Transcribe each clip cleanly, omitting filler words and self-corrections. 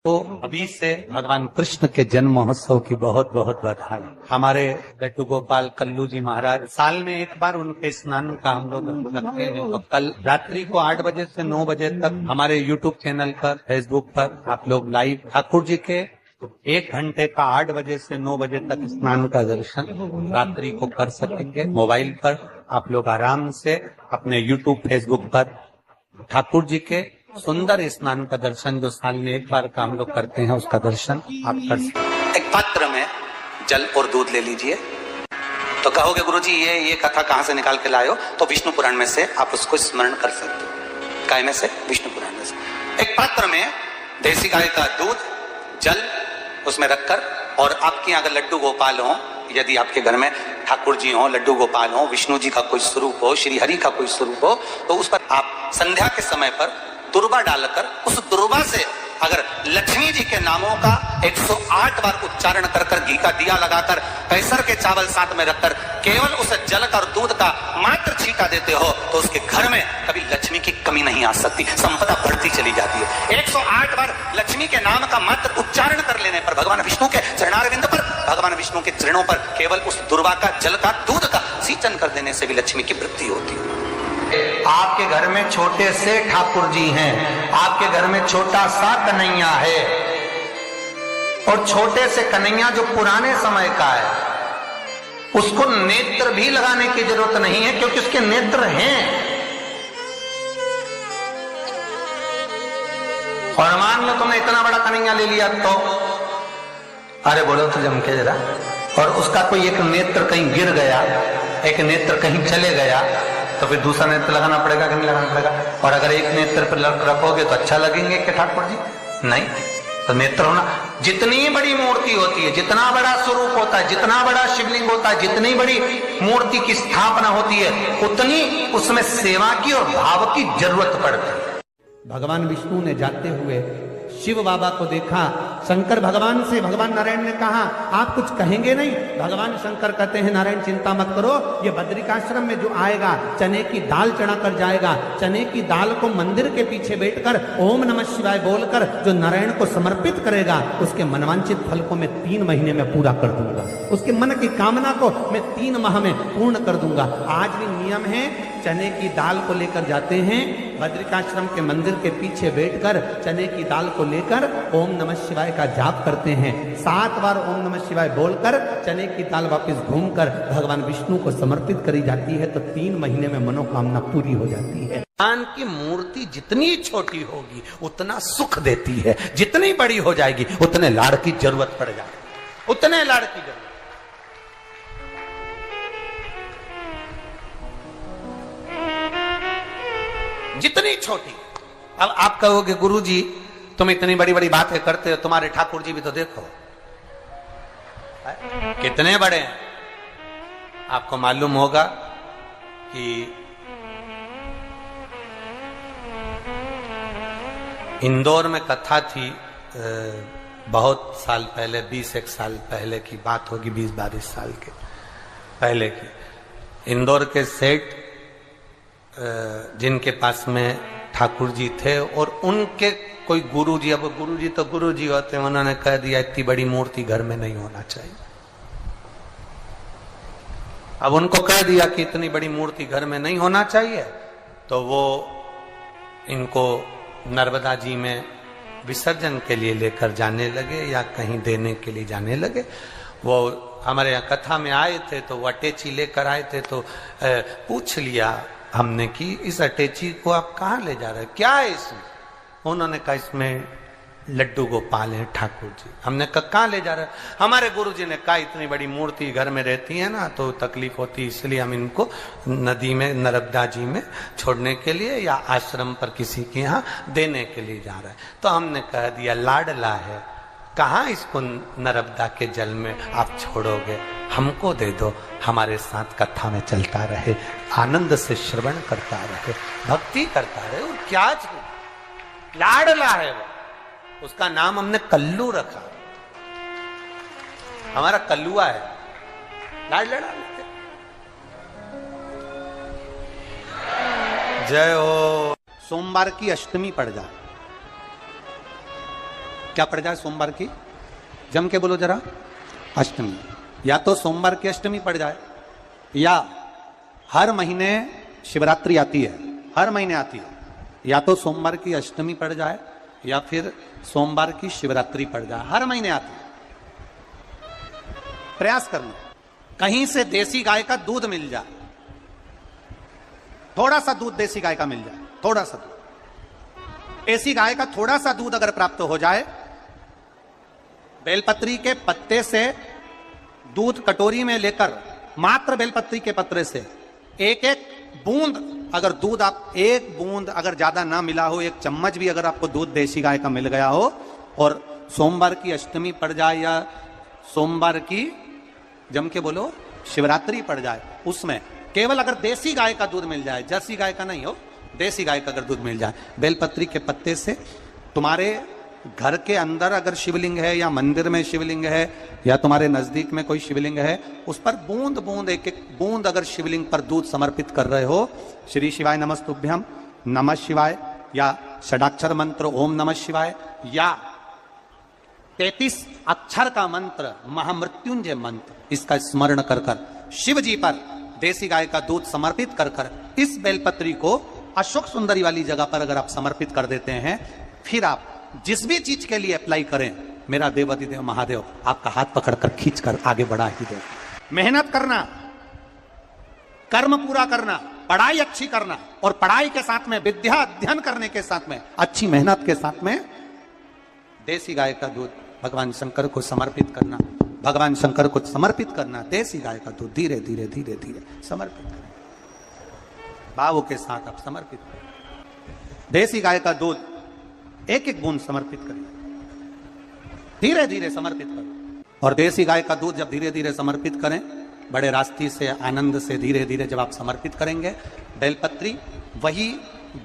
तो अभी से भगवान कृष्ण के जन्म महोत्सव की बहुत बहुत बधाई। हमारे लड्डू गोपाल कल्लू जी महाराज साल में एक बार उनके स्नान का हम लोग रखते हैं। तो कल रात्रि को 8 बजे से 9 बजे तक हमारे YouTube चैनल पर, फेसबुक पर आप लोग लाइव ठाकुर जी के 1 घंटे का 8 बजे से 9 बजे तक स्नान का दर्शन रात्रि को कर सकेंगे। मोबाइल पर आप लोग आराम से अपने YouTube, फेसबुक पर ठाकुर जी के सुंदर स्नान का दर्शन, जो साल में एक बार का हम लोग करते हैं, उसका दर्शन आप कर सकते। एक पात्र में जल और दूध ले लीजिए। तो कहोगे गुरुजी ये कथा कहां से निकाल के लाए हो? तो विष्णु पुराण में से आप उसको स्मरण कर सकते हो। काय में से? विष्णु पुराण में से। एक पात्र में देसी गाय का दूध, जल उसमें रखकर, और आपके अगर लड्डू गोपाल हो, यदि आपके घर में ठाकुर जी हो, लड्डू गोपाल हो, विष्णु जी का कोई स्वरूप हो, श्री हरि का कोई स्वरूप हो, तो उस पर आप संध्या के समय पर दुर्वा डालकर, उस दुर्वा से अगर लक्ष्मी जी के नामों का 108 बार उच्चारण कर कर, घी का दिया लगाकर, कैसर के चावल साथ में रखकर केवल उस जल का और दूध का मात्र छींटा देते हो, तो उसके घर में कभी लक्ष्मी की कमी नहीं आ सकती, संपदा बढ़ती चली जाती है। 108 बार लक्ष्मी के नाम का मात्र उच्चारण कर लेने पर, भगवान विष्णु के चरणारविंद पर, भगवान विष्णु के चरणों पर केवल उस दुर्वा का, जल का, दूध का सिंचन कर देने से भी लक्ष्मी की वृद्धि होती है। आपके घर में छोटे से ठाकुर जी हैं, आपके घर में छोटा सा कन्हैया है, और छोटे से कन्हैया जो पुराने समय का है, उसको नेत्र भी लगाने की जरूरत नहीं है, क्योंकि उसके नेत्र हैं। और मान लो तुमने इतना बड़ा कन्हैया ले लिया, तो अरे बोलो तो जम के जरा, और उसका कोई एक नेत्र कहीं गिर गया, एक नेत्र कहीं चले गया, तो फिर दूसरा नेत्र लगाना पड़ेगा कि नहीं लगाना पड़ेगा? और अगर एक नेत्र पर रखोगे तो अच्छा लगेंगे कि ठाकुर जी? नहीं। तो नेत्र होना, जितनी बड़ी मूर्ति होती है, जितना बड़ा स्वरूप होता है, जितना बड़ा शिवलिंग होता है, जितनी बड़ी मूर्ति की स्थापना होती है, उतनी उसमें सेवा की और भाव की जरूरत पड़ती है। भगवान विष्णु ने जाते हुए शिव बाबा को देखा। शंकर भगवान से, भगवान नारायण ने कहा आप कुछ कहेंगे नहीं? भगवान शंकर कहते हैं नारायण चिंता मत करो, ये बद्रिकाश्रम में जो आएगा चने की दाल चढ़ा कर जाएगा, चने की दाल को मंदिर के पीछे बैठकर ओम नमः शिवाय बोलकर जो नारायण को समर्पित करेगा, उसके मनवांचित फल को मैं 3 महीने में पूरा कर दूंगा, उसके मन की कामना को मैं 3 माह में पूर्ण कर दूंगा। आज भी नियम है, चने की दाल को लेकर जाते हैं, बद्रिकाश्रम के मंदिर के पीछे बैठकर चने की दाल को लेकर ओम नमः शिवाय का जाप करते हैं। 7 बार ओम नमः शिवाय बोलकर चने की दाल वापस घूमकर भगवान विष्णु को समर्पित करी जाती है, तो 3 महीने में मनोकामना पूरी हो जाती है। भगवान की मूर्ति जितनी छोटी होगी उतना सुख देती है, जितनी बड़ी हो जाएगी उतने लाड़ की जरूरत पड़ जाएगी, उतने लाड़ की जरूरत। जितनी छोटी। अब आप कहोगे गुरुजी तुम इतनी बड़ी बड़ी बातें करते हो, तुम्हारे ठाकुर जी भी तो देखो कितने बड़े हैं। आपको मालूम होगा कि इंदौर में कथा थी, बहुत साल पहले, 20-1 साल पहले की बात होगी, 20-22 साल के पहले की। इंदौर के सेठ जिनके पास में ठाकुर जी थे, और उनके कोई गुरुजी, अब गुरुजी तो गुरुजी होते हैं, उन्होंने कह दिया इतनी बड़ी मूर्ति घर में नहीं होना चाहिए। अब उनको कह दिया कि इतनी बड़ी मूर्ति घर में नहीं होना चाहिए, तो वो इनको नर्मदा जी में विसर्जन के लिए लेकर जाने लगे या कहीं देने के लिए जाने लगे। वो हमारे यहाँ कथा में आए थे, तो वो अटैची लेकर आए थे, तो पूछ लिया हमने कि इस अटैची को आप कहाँ ले जा रहे हैं, क्या है इसमें? उन्होंने कहा इसमें लड्डू गोपाल है ठाकुर जी। हमने कहा कहाँ ले जा रहे हैं? हमारे गुरुजी ने कहा इतनी बड़ी मूर्ति घर में रहती है ना, तो तकलीफ होती है, इसलिए हम इनको नदी में, नर्मदा जी में छोड़ने के लिए या आश्रम पर किसी के यहाँ देने के लिए जा रहे हैं। तो हमने कह दिया लाडला है, कहाँ इसको नर्मदा के जल में आप छोड़ोगे, हमको दे दो, हमारे साथ कथा में चलता रहे, आनंद से श्रवण करता रहे, भक्ति करता रहे। और क्या लाडला है वो, उसका नाम हमने कल्लू रखा, हमारा कल्लुआ है, लाडला। जय हो। सोमवार की अष्टमी पड़ जाए क्या पड़ जाए सोमवार की? जम के बोलो जरा, अष्टमी। या तो सोमवार की अष्टमी पड़ जाए, या हर महीने शिवरात्रि आती है, हर महीने आती है, या तो सोमवार की अष्टमी पड़ जाए या फिर सोमवार की शिवरात्रि पड़ जाए, हर महीने आती है। प्रयास करना कहीं से देसी गाय का दूध मिल जाए, थोड़ा सा दूध देसी गाय का मिल जाए, थोड़ा सा दूध देसी गाय का थोड़ा सा दूध अगर प्राप्त हो जाए, बेलपत्री के पत्ते से दूध कटोरी में लेकर, मात्र बेलपत्री के पत्रे से एक एक बूंद अगर दूध, आप एक बूंद अगर ज्यादा ना मिला हो, एक चम्मच भी अगर आपको दूध देसी गाय का मिल गया हो, और सोमवार की अष्टमी पड़ जाए या सोमवार की, जम के बोलो, शिवरात्रि पड़ जाए, उसमें केवल अगर देसी गाय का दूध मिल जाए, जर्सी गाय का नहीं हो, देसी गाय का अगर दूध मिल जाए, बेलपत्री के पत्ते से, तुम्हारे घर के अंदर अगर शिवलिंग है या मंदिर में शिवलिंग है या तुम्हारे नजदीक में कोई शिवलिंग है, उस पर बूंद बूंद, एक एक बूंद अगर शिवलिंग पर दूध समर्पित कर रहे हो, श्री शिवाय नमस्तुभ्यम, नमः शिवाय, या षडाक्षर मंत्र ओम नमः शिवाय, या 33 अक्षर का मंत्र महामृत्युंजय मंत्र, इसका स्मरण कर कर शिव जी पर देसी गाय का दूध समर्पित कर कर इस बेलपत्री को अशोक सुंदरी वाली जगह पर अगर आप समर्पित कर देते हैं, फिर आप जिस भी चीज के लिए अप्लाई करें, मेरा देवाधिदेव महादेव आपका हाथ पकड़कर खींचकर आगे बढ़ा ही दे। मेहनत करना, कर्म पूरा करना, पढ़ाई अच्छी करना, और पढ़ाई के साथ में विद्या अध्ययन करने के साथ में अच्छी मेहनत के साथ में देसी गाय का दूध भगवान शंकर को समर्पित करना, भगवान शंकर को समर्पित करना, देसी गाय का दूध धीरे धीरे धीरे धीरे समर्पित करना, भावों के साथ आप समर्पित करें। देसी गाय का दूध एक एक बूंद समर्पित करें, धीरे धीरे समर्पित करें। और देसी गाय का दूध जब धीरे धीरे समर्पित करें, बड़े रास्ते से, आनंद से धीरे धीरे जब आप समर्पित करेंगे, बेलपत्री वही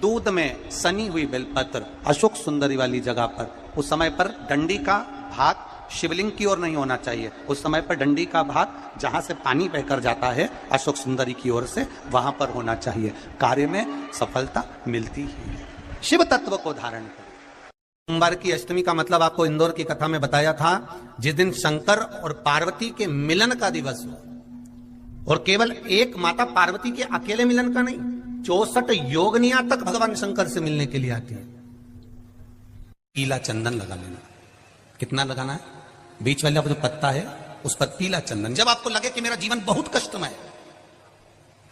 दूध में सनी हुई बेलपत्र अशोक सुंदरी वाली जगह पर, उस समय पर डंडी का भाग शिवलिंग की ओर नहीं होना चाहिए, उस समय पर डंडी का भाग जहां से पानी बहकर जाता है अशोक सुंदरी की ओर से, वहां पर होना चाहिए। कार्य में सफलता मिलती ही है। शिव तत्व को धारण करें। सोमवार की अष्टमी का मतलब आपको इंदौर की कथा में बताया था, जिस दिन शंकर और पार्वती के मिलन का दिवस हो, और केवल एक माता पार्वती के अकेले मिलन का नहीं, 64 योगनियां तक भगवान शंकर से मिलने के लिए आती है। पीला चंदन लगा लेना, कितना लगाना है? बीच वाला जो पत्ता है उस पर पीला चंदन। जब आपको लगे कि मेरा जीवन बहुत कष्टमय है,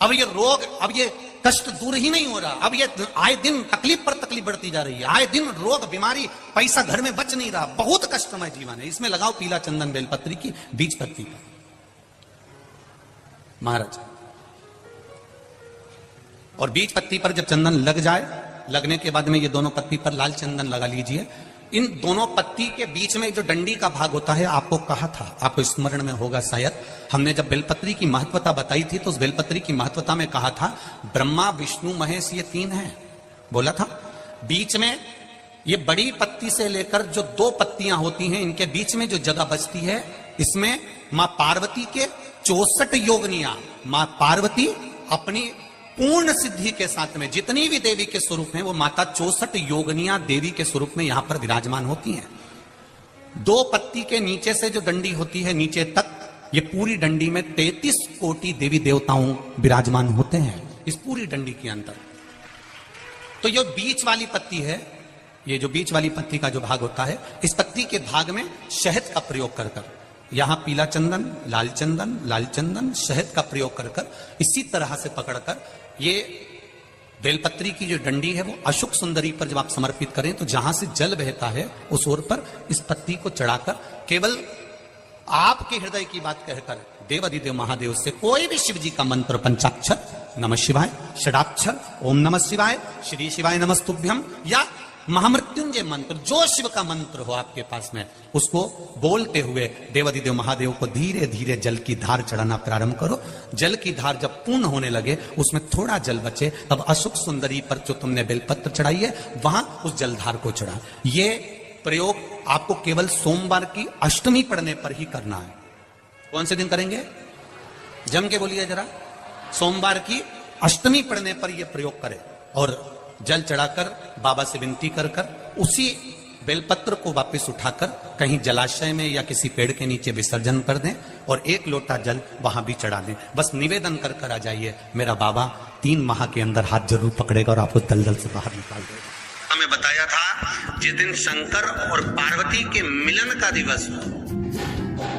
अब ये रोग, अब ये कष्ट दूर ही नहीं हो रहा, अब ये आए दिन तकलीफ पर तकलीफ बढ़ती जा रही है, आए दिन रोग, बीमारी, पैसा घर में बच नहीं रहा, बहुत कष्टमय जीवन है, इसमें लगाओ पीला चंदन बेलपत्री की बीज पत्ती पर। महाराज, और बीज पत्ती पर जब चंदन लग जाए, लगने के बाद में ये दोनों पत्ती पर लाल चंदन लगा लीजिए। इन दोनों पत्ती के बीच में जो डंडी का भाग होता है, आपको कहा था, आपको स्मरण में होगा शायद, हमने जब बेलपत्री की महत्वता बताई थी तो उस बेलपत्री की महत्वता में कहा था ब्रह्मा विष्णु महेश ये 3 हैं, बोला था। बीच में ये बड़ी पत्ती से लेकर जो 2 पत्तियां होती हैं, इनके बीच में जो जगह बचती है, इसमें मां पार्वती के 64 योगनियां, मां पार्वती अपनी पूर्ण सिद्धि के साथ में जितनी भी देवी के स्वरूप हैं, वो माता 64 योगनियां देवी के स्वरूप में यहां पर विराजमान होती हैं। 2 पत्ती के नीचे से जो डंडी होती है नीचे तक, ये पूरी डंडी में 33 कोटि देवी देवताओं विराजमान होते हैं इस पूरी डंडी के अंदर। तो ये बीच वाली पत्ती है, ये जो बीच वाली पत्ती का जो भाग होता है, इस पत्ती के भाग में शहद का प्रयोग कर कर, यहां पीला चंदन, लाल चंदन, लाल चंदन, शहद का प्रयोग कर कर, इसी तरह से पकड़कर ये बेलपत्री की जो डंडी है वो अशोक सुंदरी पर जब आप समर्पित करें, तो जहां से जल बहता है उस ओर पर इस पत्ती को चढ़ाकर केवल आपके हृदय की बात कहकर देवाधिदेव महादेव से कोई भी शिव जी का मंत्र, पंचाक्षर, नमः शिवाय, षडाक्षर, ओम नमः शिवाय, श्री शिवाय नमस्तुभ्यम, या महामृत्युंजय मंत्र, जो शिव का मंत्र हो आपके पास में, उसको बोलते हुए देवाधिदेव महादेव को धीरे धीरे जल की धार चढ़ाना प्रारंभ करो। जल की धार जब पूर्ण होने लगे, उसमें थोड़ा जल बचे, तब अशोक सुंदरी पर जो तुमने बेलपत्र चढ़ाई है, वहां उस जलधार को चढ़ा। ये प्रयोग आपको केवल सोमवार की अष्टमी पढ़ने पर ही करना है। कौन से दिन करेंगे? जम के बोलिए जरा। सोमवार की अष्टमी पढ़ने पर यह प्रयोग करें, और जल चढ़ाकर बाबा से विनती कर कर उसी बेलपत्र को वापस उठाकर कहीं जलाशय में या किसी पेड़ के नीचे विसर्जन कर दें और 1 लोटा जल वहां भी चढ़ा दें। बस निवेदन कर कर आ जाइए, मेरा बाबा 3 माह के अंदर हाथ जरूर पकड़ेगा और आपको दलदल से बाहर निकाल देगा। हमें बताया था जिस दिन शंकर और पार्वती के मिलन का दिवस हो,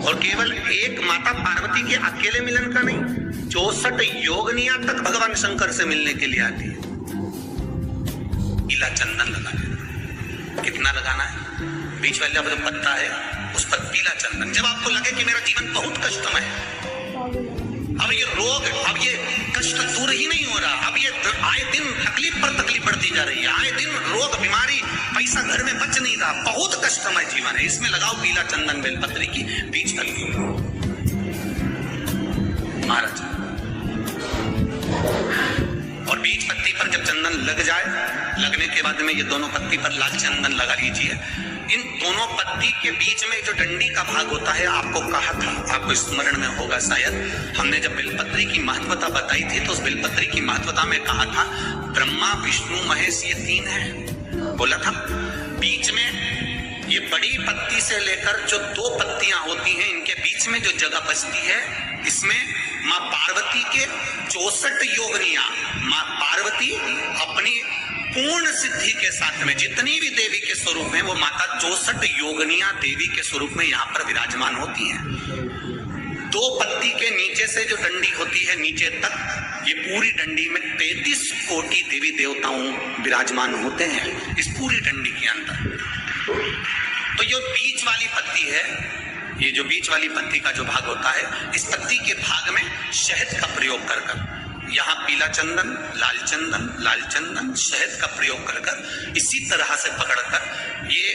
और केवल एक माता पार्वती के अकेले मिलन का नहीं, 64 योगनियां तक भगवान शंकर से मिलने के लिए आती है। पीला चंदन लगा देना। कितना लगाना है? बीच वाला जो पत्ता है उस पर पीला चंदन। जब आपको लगे कि मेरा जीवन बहुत कष्टमय है, अब ये रोग, अब ये कष्ट दूर ही नहीं हो रहा, अब ये आए दिन तकलीफ पर तकलीफ बढ़ती जा रही है, आए दिन रोग बीमारी, पैसा घर में बच नहीं रहा, बहुत कष्टमय जीवन है, इसमें लगाओ पीला चंदन बेलपत्री की बीज कलगी महाराज। और बीज पत्ती पर जब चंदन लग जाए, लगने के बाद में ये दोनों पत्ती पर लाल चंदन लगा लीजिए। इन दोनों पत्ती के बीच में जो डंडी का भाग होता है, आपको कहा था, आपको स्मरण में होगा शायद, हमने जब बेलपत्री की महत्वता बताई थी तो उस बेलपत्री की महत्वता में कहा था ब्रह्मा विष्णु महेश ये 3 है, बोला था। बीच में ये बड़ी पत्ती से लेकर जो 2 पत्तियां होती हैं, इनके बीच में जो जगह बचती है, इसमें माँ पार्वती के 64 योगनियां, माँ पार्वती अपनी पूर्ण सिद्धि के साथ में जितनी भी देवी के स्वरूप हैं, वो माता 64 योगनियां देवी के स्वरूप में यहाँ पर विराजमान होती हैं। 2 पत्ती के नीचे से जो डंडी होती है नीचे तक, ये पूरी डंडी में 33 कोटि देवी देवताओं विराजमान होते हैं इस पूरी डंडी के अंदर। तो जो बीच वाली पत्ती है, ये जो बीच वाली पत्ती का जो भाग होता है, इस पत्ती के भाग में शहद का प्रयोग कर कर, यहाँ पीला चंदन, लाल चंदन, शहद का प्रयोग कर कर, इसी तरह से पकड़कर ये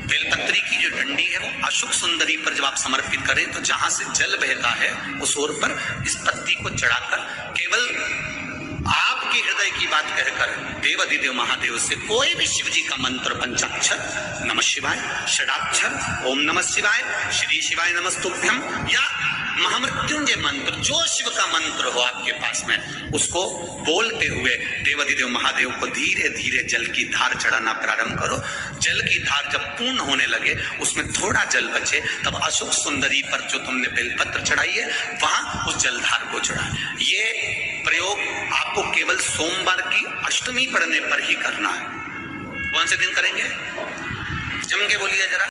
बेलपत्री की जो डंडी है वो अशुक सुंदरी पर जब आप समर्पित करें तो जहां से जल बहता है उस ओर पर इस पत्ती को चढ़ाकर केवल आपके हृदय की बात कहकर देवाधिदेव महादेव से कोई भी शिव जी का मंत्र, पंचाक्षर, नमः शिवाय, षडाक्षर, ओम नमः शिवाय, श्री शिवाय नमस्तुभ्यम, या महामृत्युंजय मंत्र, जो शिव का मंत्र हो आपके पास में, उसको बोलते हुए देवाधिदेव महादेव को धीरे धीरे जल की धार चढ़ाना प्रारंभ करो। जल की धार जब पूर्ण होने लगे, उसमें थोड़ा जल बचे, तब अशुक सुंदरी पर जो तुमने बेलपत्र चढ़ाई है वहां उस जलधार को चढ़ा। ये प्रयोग आपको केवल सोमवार की अष्टमी पढ़ने पर ही करना है। कौन से दिन करेंगे? जम के बोलिए जरा।